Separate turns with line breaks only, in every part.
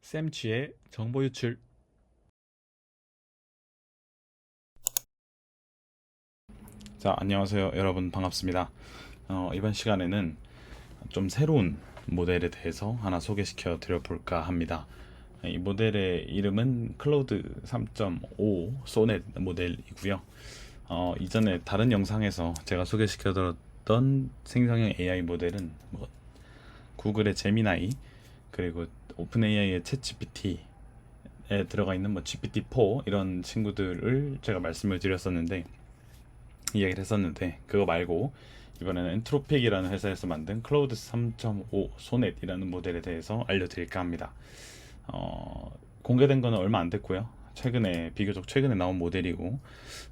쌤쥐의 정보 유출. 자, 안녕하세요. 여러분 반갑습니다. 이번 시간에는 좀 새로운 모델에 대해서 하나 소개시켜 드려볼까 합니다. 이 모델의 이름은 클로드 3.5 소넷 모델이고요. 이전에 다른 영상에서 제가 소개시켜 드렸던 생성형 AI 모델은 구글의 제미나이, 그리고 오픈 AI의 챗 GPT에 들어가 있는 GPT-4 이런 친구들을 제가 말씀을 드렸었는데, 이야기를 했었는데, 그거 말고 이번에는 엔트로픽이라는 회사에서 만든 클로드 3.5 소넷이라는 모델에 대해서 알려드릴까 합니다. 공개된 거는 얼마 안 됐고요. 비교적 최근에 나온 모델이고,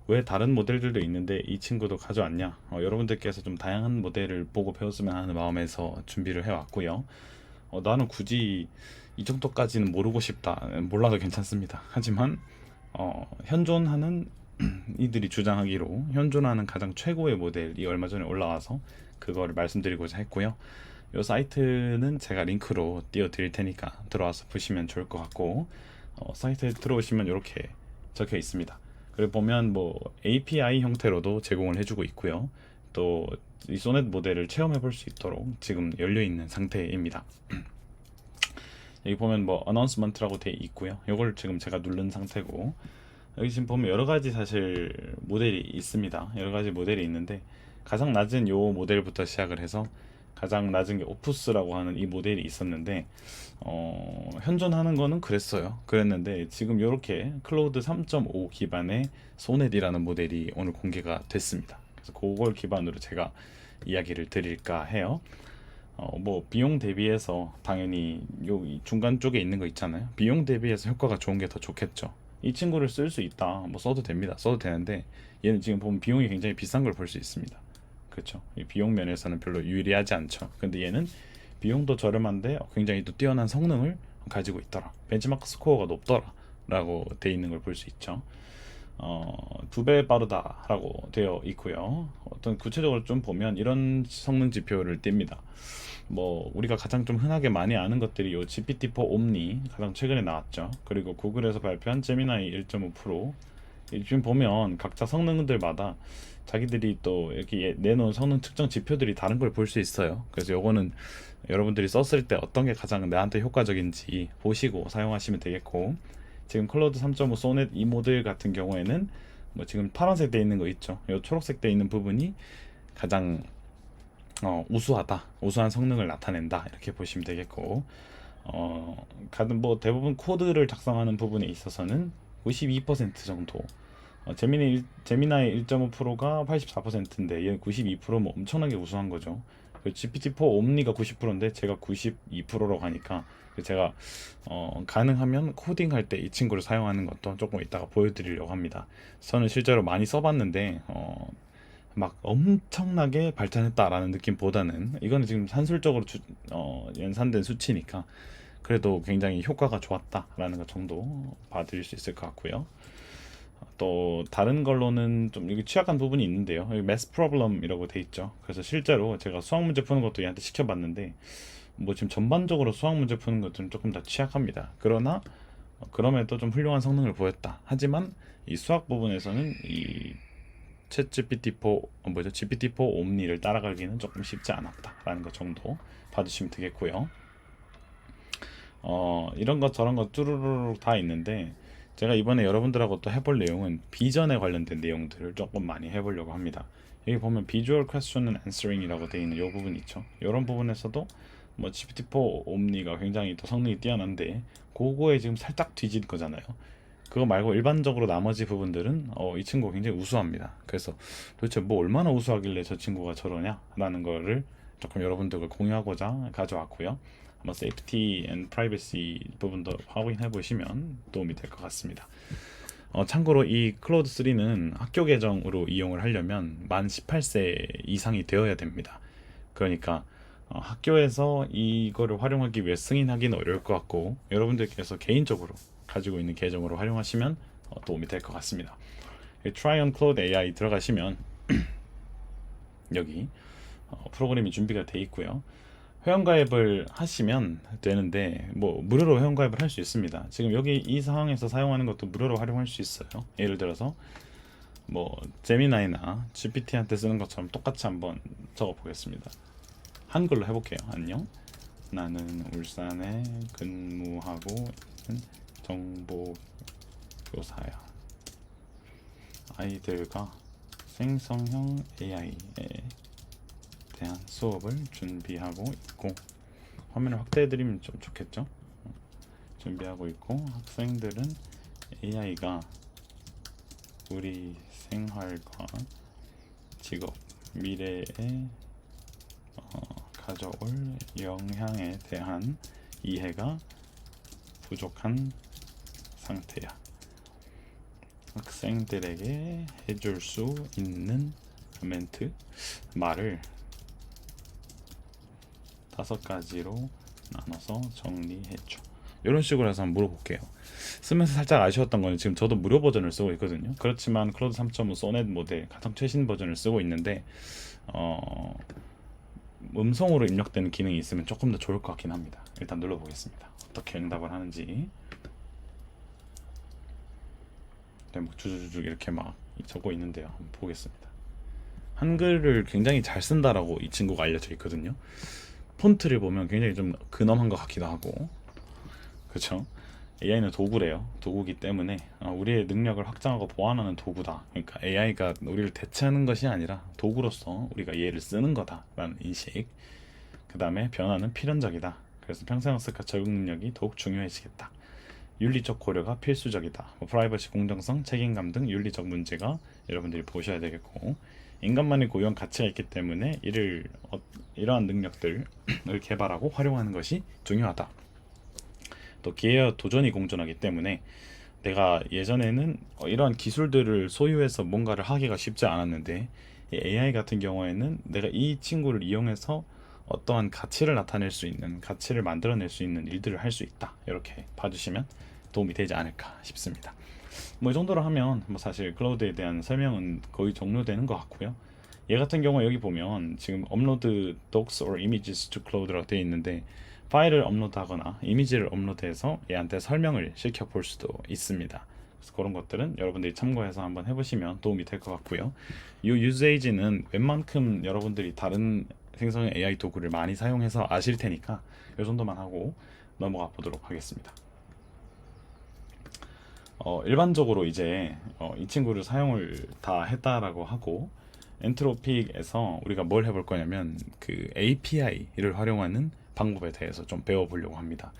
왜 다른 모델들도 있는데 이 친구도 가져왔냐, 여러분들께서 좀 다양한 모델을 보고 배웠으면 하는 마음에서 준비를 해왔고요. 나는 굳이 이 정도까지는 모르고 싶다, 몰라도 괜찮습니다. 하지만 현존하는 이들이 주장하기로 현존하는 가장 최고의 모델이 얼마 전에 올라와서 그거를 말씀드리고자 했고요. 이 사이트는 제가 링크로 띄워 드릴 테니까 들어와서 보시면 좋을 것 같고, 사이트에 들어오시면 이렇게 적혀 있습니다. 그리고 보면 API 형태로도 제공을 해주고 있고요. 또 이 소넷 모델을 체험해 볼 수 있도록 지금 열려 있는 상태입니다. 여기 보면 어나운스먼트라고 되어 있고요. 이걸 지금 제가 누른 상태고, 여기 지금 보면 여러 가지 사실 모델이 있습니다. 여러 가지 모델이 있는데, 가장 낮은 요 모델부터 시작을 해서 가장 낮은 게 오프스라고 하는 이 모델이 있었는데, 현존하는 거는 그랬는데 지금 이렇게 클로드 3.5 기반의 소넷이라는 모델이 오늘 공개가 됐습니다. 그래서 그걸 기반으로 제가 이야기를 드릴까 해요. 비용 대비해서 당연히 요 중간 쪽에 있는 거 있잖아요. 비용 대비해서 효과가 좋은 게 더 좋겠죠. 이 친구를 쓸 수 있다, 써도 됩니다. 써도 되는데, 얘는 지금 보면 비용이 굉장히 비싼 걸 볼 수 있습니다. 그렇죠. 이 비용 면에서는 별로 유리하지 않죠. 근데 얘는 비용도 저렴한데 굉장히 또 뛰어난 성능을 가지고 있더라, 벤치마크 스코어가 높더라 라고 돼 있는 걸 볼 수 있죠. 2배 빠르다라고 되어 있고요. 어떤 구체적으로 좀 보면 이런 성능 지표를 띱니다. 우리가 가장 좀 흔하게 많이 아는 것들이 요 GPT-4 옴니 가장 최근에 나왔죠. 그리고 구글에서 발표한 제미나이 1.5 프로. 지금 보면 각자 성능들마다 자기들이 또 이렇게 내놓은 성능 측정 지표들이 다른 걸 볼 수 있어요. 그래서 요거는 여러분들이 썼을 때 어떤 게 가장 나한테 효과적인지 보시고 사용하시면 되겠고, 지금 클로드 3.5 소넷 이 모델 같은 경우에는 지금 파란색 돼 있는 거 있죠. 요 초록색 돼 있는 부분이 가장 우수한 성능을 나타낸다, 이렇게 보시면 되겠고, 대부분 코드를 작성하는 부분에 있어서는 92% 정도, 제미나이 1.5 프로가 84%인데 얘는 92%면 엄청나게 우수한 거죠. GPT-4 옴니가 90%인데 제가 92%라고 하니까, 제가 가능하면 코딩할 때 이 친구를 사용하는 것도 조금 이따가 보여드리려고 합니다. 저는 실제로 많이 써봤는데 막 엄청나게 발전했다라는 느낌보다는, 이거는 지금 산술적으로 연산된 수치니까 그래도 굉장히 효과가 좋았다라는 것 정도 봐드릴 수 있을 것 같고요. 또 다른 걸로는 좀 여기 취약한 부분이 있는데요. 여기 매스 프로블럼이라고 돼 있죠. 그래서 실제로 제가 수학 문제 푸는 것도 얘한테 시켜봤는데, 지금 전반적으로 수학 문제 푸는 것들은 조금 다 취약합니다. 그러나 그럼에도 좀 훌륭한 성능을 보였다. 하지만 이 수학 부분에서는 이 챗 GPT-4 옴니를 따라가기는 조금 쉽지 않았다라는 것 정도 봐주시면 되겠고요. 이런 것 저런 것 뚜루루룩 다 있는데, 제가 이번에 여러분들하고 또 해볼 내용은 비전에 관련된 내용들을 조금 많이 해보려고 합니다. 여기 보면 비주얼 퀘스천 앤 앤서링이라고 되어 있는 이 부분 있죠. 이런 부분에서도 GPT-4 옴니가 굉장히 더 성능이 뛰어난데, 그거에 지금 살짝 뒤진 거잖아요. 그거 말고 일반적으로 나머지 부분들은 이 친구가 굉장히 우수합니다. 그래서 도대체 얼마나 우수하길래 저 친구가 저러냐 라는 거를 조금 여러분들과 공유하고자 가져왔고요. 한번 세이프티 앤 프라이버시 부분도 확인해 보시면 도움이 될 것 같습니다. 참고로 이 클로드 3는 학교 계정으로 이용을 하려면 만 18세 이상이 되어야 됩니다. 그러니까 학교에서 이거를 활용하기 위해 승인하기는 어려울 것 같고, 여러분들께서 개인적으로 가지고 있는 계정으로 활용하시면 도움이 될 것 같습니다. Try on Claude AI 들어가시면 여기 프로그램이 준비가 되어 있고요. 회원가입을 하시면 되는데 뭐 무료로 회원가입을 할 수 있습니다. 지금 여기 이 상황에서 사용하는 것도 무료로 활용할 수 있어요. 예를 들어서 뭐 제미나이나 GPT한테 쓰는 것처럼 똑같이 한번 적어 보겠습니다. 한글로 해볼게요. 안녕, 나는 울산에 근무하고 있는 정보교사야. 아이들과 생성형 AI에 대한 수업을 준비하고 있고, 화면을 확대해드리면 좀 좋겠죠? 준비하고 있고, 학생들은 AI가 우리 생활과 직업, 미래에 가져올 영향에 대한 이해가 부족한 상태야. 학생들에게 해줄 수 있는 멘트, 말을 5가지로 나눠서 정리해줘. 이런 식으로 해서 한번 물어볼게요. 쓰면서 살짝 아쉬웠던 거는 지금 저도 무료 버전을 쓰고 있거든요. 그렇지만 클로드 3.5 소넷 모델 가장 최신 버전을 쓰고 있는데 음성으로 입력되는 기능이 있으면 조금 더 좋을 것 같긴 합니다. 일단 눌러보겠습니다. 어떻게 응답을 하는지. 뭐 주주주 이렇게 막 적고 있는데요. 한번 보겠습니다. 한글을 굉장히 잘 쓴다라고 이 친구가 알려져 있거든요. 폰트를 보면 굉장히 좀 근엄한 것 같기도 하고, 그렇죠? AI는 도구래요. 도구기 때문에 우리의 능력을 확장하고 보완하는 도구다. 그러니까 AI가 우리를 대체하는 것이 아니라 도구로서 우리가 얘를 쓰는 거다라는 인식. 그 다음에 변화는 필연적이다. 그래서 평생학습과 적응 능력이 더욱 중요해지겠다. 윤리적 고려가 필수적이다. 뭐 프라이버시, 공정성, 책임감 등 윤리적 문제가 여러분들이 보셔야 되겠고, 인간만의 고유한 가치가 있기 때문에 이러한 능력들을 개발하고 활용하는 것이 중요하다. 또 기회와 도전이 공존하기 때문에 내가 예전에는 이러한 기술들을 소유해서 뭔가를 하기가 쉽지 않았는데, 이 AI 같은 경우에는 내가 이 친구를 이용해서 어떠한 가치를 나타낼 수 있는, 가치를 만들어낼 수 있는 일들을 할 수 있다. 이렇게 봐주시면 도움이 되지 않을까 싶습니다. 뭐 이 정도로 하면 뭐 사실 클라우드에 대한 설명은 거의 종료되는 것 같고요. 얘 같은 경우 여기 보면 지금 업로드 docs or images to cloud라고 되어 있는데, 파일을 업로드하거나 이미지를 업로드해서 얘한테 설명을 시켜볼 수도 있습니다. 그래서 그런 것들은 여러분들이 참고해서 한번 해보시면 도움이 될 것 같고요. 이 유세이지는 웬만큼 여러분들이 다른 생성형 AI 도구를 많이 사용해서 아실 테니까 이 정도만 하고 넘어가 보도록 하겠습니다. 일반적으로 이제 이 친구를 사용을 다 했다라고 하고, 엔트로픽에서 우리가 뭘 해볼 거냐면 그 API를 활용하는 방법에 대해서 좀 배워보려고 합니다.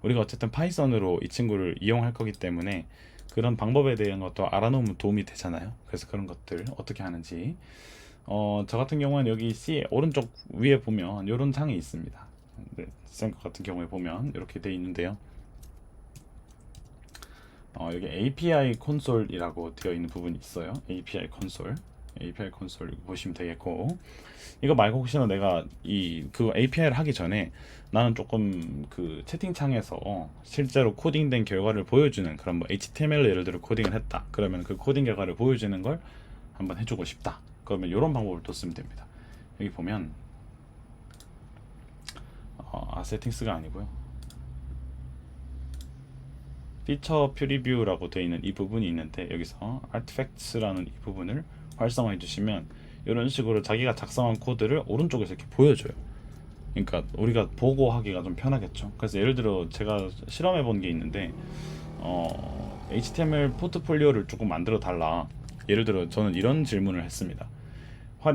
우리가 어쨌든 파이썬으로 이 친구를 이용할 거기 때문에 그런 방법에 대한 것도 알아놓으면 도움이 되잖아요. 그래서 그런 것들 어떻게 하는지, 저 같은 경우는 여기 C 오른쪽 위에 보면 이런 창이 있습니다. 네, 쌤 같은 경우에 보면 이렇게 돼 있는데요. 여기 API 콘솔이라고 되어 있는 부분이 있어요. API 콘솔 보시면 되겠고, 이거 말고 혹시나 내가 그 API를 하기 전에 나는 조금 그 채팅창에서 실제로 코딩된 결과를 보여주는 그런 뭐 HTML 예를 들어 코딩을 했다. 그러면 그 코딩 결과를 보여주는 걸 한번 해주고 싶다. 그러면 이런 방법을 또 쓰면 됩니다. 여기 보면 세팅스가 아니고요. 피처 프리뷰라고 되어 있는 이 부분이 있는데, 여기서 artifacts라는 이 부분을 활성화해 주시면 이런 식으로 자기가 작성한 코드를 오른쪽에서 이렇게 보여줘요. 그러니까 우리가 보고 하기가 좀 편하겠죠. 그래서 예를 들어 제가 실험해 본 게 있는데, HTML 포트폴리오를 조금 만들어 달라. 예를 들어 저는 이런 질문을 했습니다.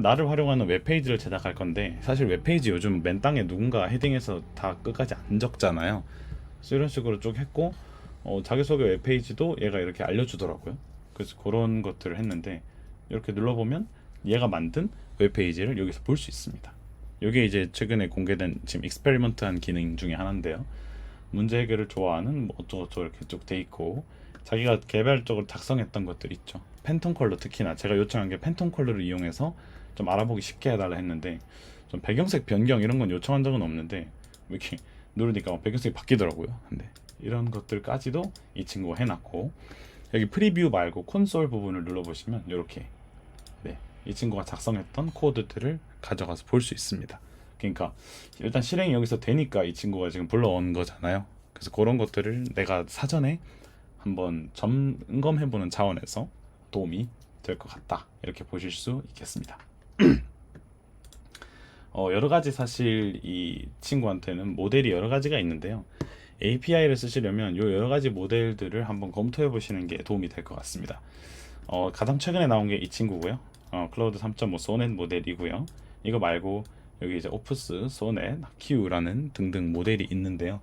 나를 활용하는 웹페이지를 제작할 건데, 사실 웹페이지 요즘 맨 땅에 누군가 헤딩해서 다 끝까지 안 적잖아요. 그래서 이런 식으로 쭉 했고, 자기소개 웹페이지도 얘가 이렇게 알려주더라고요. 그래서 그런 것들을 했는데, 이렇게 눌러보면 얘가 만든 웹페이지를 여기서 볼 수 있습니다. 이게 이제 최근에 공개된 지금 익스페리먼트한 기능 중에 하나인데요. 문제 해결을 좋아하는 뭐 어쩌고저쩌고 이렇게 쭉 돼 있고, 자기가 개별적으로 작성했던 것들 있죠. 팬톤 컬러, 특히나 제가 요청한 게 팬톤 컬러를 이용해서 좀 알아보기 쉽게 해달라 했는데, 좀 배경색 변경 이런 건 요청한 적은 없는데 이렇게 누르니까 배경색이 바뀌더라고요. 근데 이런 것들까지도 이 친구가 해놨고, 여기 프리뷰 말고 콘솔 부분을 눌러보시면 이렇게 이 친구가 작성했던 코드들을 가져가서 볼 수 있습니다. 그러니까 일단 실행이 여기서 되니까 이 친구가 지금 불러온 거잖아요. 그래서 그런 것들을 내가 사전에 한번 점검해보는 차원에서 도움이 될 것 같다, 이렇게 보실 수 있겠습니다. 여러 가지 사실 이 친구한테는 모델이 여러 가지가 있는데요. API를 쓰시려면 이 여러 가지 모델들을 한번 검토해 보시는 게 도움이 될 것 같습니다. 가장 최근에 나온 게 이 친구고요. 클라우드 3.5 소넷 모델이고요. 이거 말고 여기 이제 오프스, 소넷, Q라는 등등 모델이 있는데요.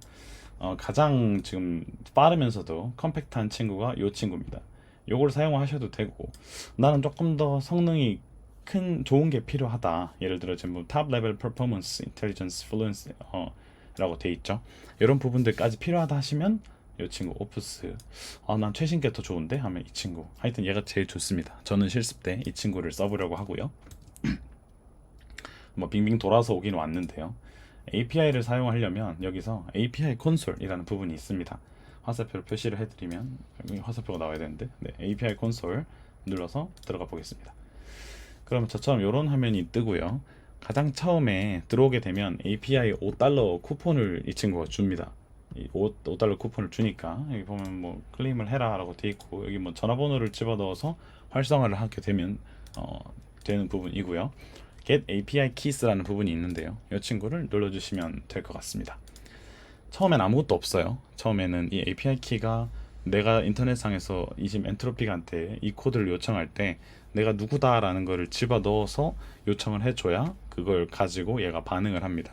가장 지금 빠르면서도 컴팩트한 친구가 이 친구입니다. 요걸 사용하셔도 되고, 나는 조금 더 성능이 큰 좋은 게 필요하다, 예를 들어 지금 탑 레벨 퍼포먼스 인텔리전스 플루언스 라고 돼 있죠. 이런 부분들까지 필요하다 하시면 이 친구 오프스, 난 최신 게 더 좋은데 하면 이 친구, 하여튼 얘가 제일 좋습니다. 저는 실습 때 이 친구를 써보려고 하고요. 뭐 빙빙 돌아서 오긴 왔는데요. API를 사용하려면 여기서 API 콘솔이라는 부분이 있습니다. 화살표를 표시를 해드리면, 여기 화살표가 나와야 되는데, 네, API 콘솔 눌러서 들어가 보겠습니다. 그러면 저처럼 이런 화면이 뜨고요. 가장 처음에 들어오게 되면 API $5 쿠폰을 이 친구가 줍니다. 이 $5 쿠폰을 주니까 여기 보면 뭐 클레임을 해라 라고 되어 있고, 여기 뭐 전화번호를 집어넣어서 활성화를 하게 되면 되는 부분이고요. Get API Keys라는 부분이 있는데요. 이 친구를 눌러주시면 될 것 같습니다. 처음엔 아무것도 없어요. 처음에는 이 API 키가 내가 인터넷상에서 이집 엔트로픽한테 이 코드를 요청할 때 내가 누구다 라는 거를 집어넣어서 요청을 해줘야 그걸 가지고 얘가 반응을 합니다.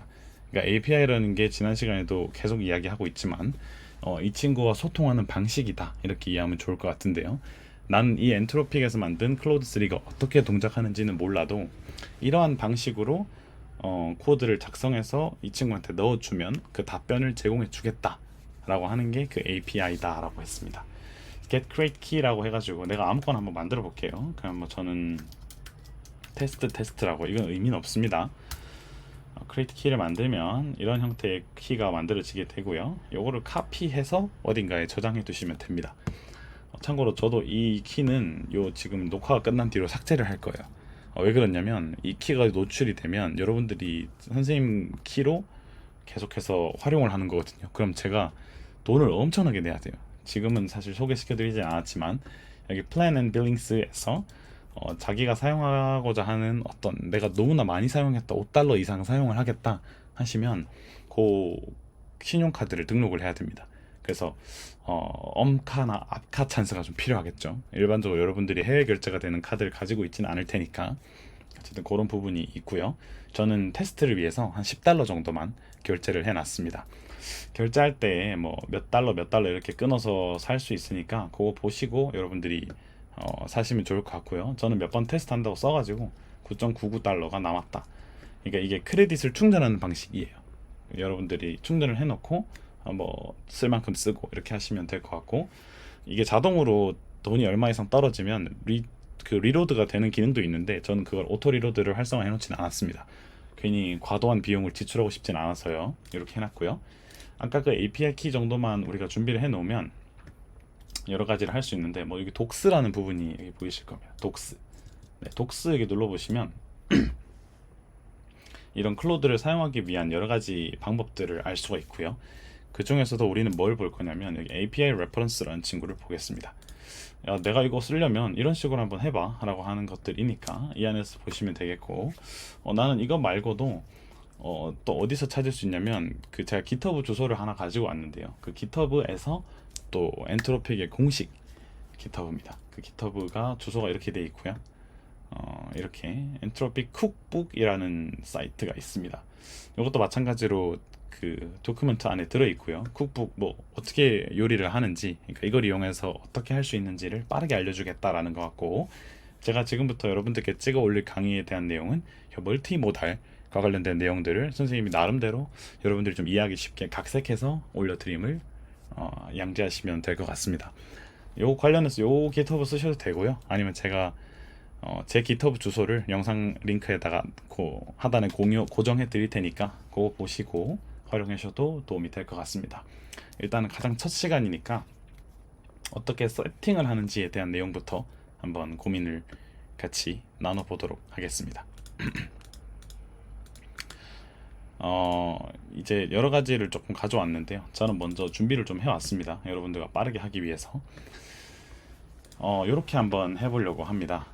그러니까 API라는 게 지난 시간에도 계속 이야기하고 있지만 이 친구와 소통하는 방식이다, 이렇게 이해하면 좋을 것 같은데요. 난 이 엔트로픽에서 만든 클로드3가 어떻게 동작하는지는 몰라도 이러한 방식으로 코드를 작성해서 이 친구한테 넣어주면 그 답변을 제공해 주겠다 라고 하는 게 그 API다 라고 했습니다. get create key라고 해가지고 내가 아무거나 한번 만들어 볼게요. 그냥 뭐 저는 테스트라고, 이건 의미는 없습니다. create key를 만들면 이런 형태의 키가 만들어지게 되고요. 요거를 카피해서 어딘가에 저장해 두시면 됩니다. 참고로 저도 이 키는 요 지금 녹화가 끝난 뒤로 삭제를 할 거예요. 왜 그러냐면 이 키가 노출이 되면 여러분들이 선생님 키로 계속해서 활용을 하는 거거든요. 그럼 제가 돈을 엄청나게 내야 돼요. 지금은 사실 소개시켜 드리지 않았지만 여기 Plan and Billings에서 자기가 사용하고자 하는 어떤, 내가 너무나 많이 사용했다, $5 이상 사용을 하겠다 하시면 그 신용카드를 등록을 해야 됩니다. 그래서 엄카나 압카 찬스가 좀 필요하겠죠. 일반적으로 여러분들이 해외 결제가 되는 카드를 가지고 있지는 않을 테니까 어쨌든 그런 부분이 있고요. 저는 테스트를 위해서 한 $10 정도만 결제를 해놨습니다. 결제할 때 뭐 몇 달러 이렇게 끊어서 살 수 있으니까 그거 보시고 여러분들이 사시면 좋을 것 같고요. 저는 몇 번 테스트한다고 써가지고 $9.99가 남았다. 그러니까 이게 크레딧을 충전하는 방식이에요. 여러분들이 충전을 해놓고 뭐 쓸 만큼 쓰고 이렇게 하시면 될 것 같고, 이게 자동으로 돈이 얼마 이상 떨어지면 리로드가 되는 기능도 있는데 저는 그걸 오토 리로드를 활성화해 놓지는 않았습니다. 괜히 과도한 비용을 지출하고 싶진 않아서요. 이렇게 해놨고요. 아까 그 API 키 정도만 우리가 준비를 해 놓으면 여러 가지를 할 수 있는데, 뭐 여기 독스라는 부분이 여기 보이실 겁니다. 독스. 네, 독스 여기 눌러보시면 이런 클로드를 사용하기 위한 여러 가지 방법들을 알 수가 있고요. 그 중에서도 우리는 뭘 볼 거냐면 여기 API reference라는 친구를 보겠습니다. 야, 내가 이거 쓰려면 이런 식으로 한번 해봐 라고 하는 것들이니까 이 안에서 보시면 되겠고, 나는 이거 말고도 또 어디서 찾을 수 있냐면 제가 GitHub 주소를 하나 가지고 왔는데요. 그 GitHub에서 또 엔트로픽의 공식 GitHub입니다. 그 GitHub가 주소가 이렇게 돼 있고요. 이렇게 엔트로픽 쿡북이라는 사이트가 있습니다. 이것도 마찬가지로 그 도큐멘트 안에 들어 있고요. 쿡북 뭐 어떻게 요리를 하는지, 그러니까 이걸 이용해서 어떻게 할 수 있는지를 빠르게 알려주겠다라는 것 같고, 제가 지금부터 여러분들께 찍어 올릴 강의에 대한 내용은 멀티모달과 관련된 내용들을 선생님이 나름대로 여러분들이 좀 이해하기 쉽게 각색해서 올려드림을 양지하시면 될 것 같습니다. 요 관련해서 요 GitHub 쓰셔도 되고요. 아니면 제가 제 GitHub 주소를 영상 링크에다가 하단에 고정해 드릴 테니까 그거 보시고 활용하셔도 도움이 될 것 같습니다. 일단은 가장 첫 시간이니까 어떻게 세팅을 하는지에 대한 내용부터 한번 고민을 같이 나눠보도록 하겠습니다. 이제 여러 가지를 조금 가져왔는데요. 저는 먼저 준비를 좀 해왔습니다. 여러분들과 빠르게 하기 위해서. 이렇게 한번 해보려고 합니다.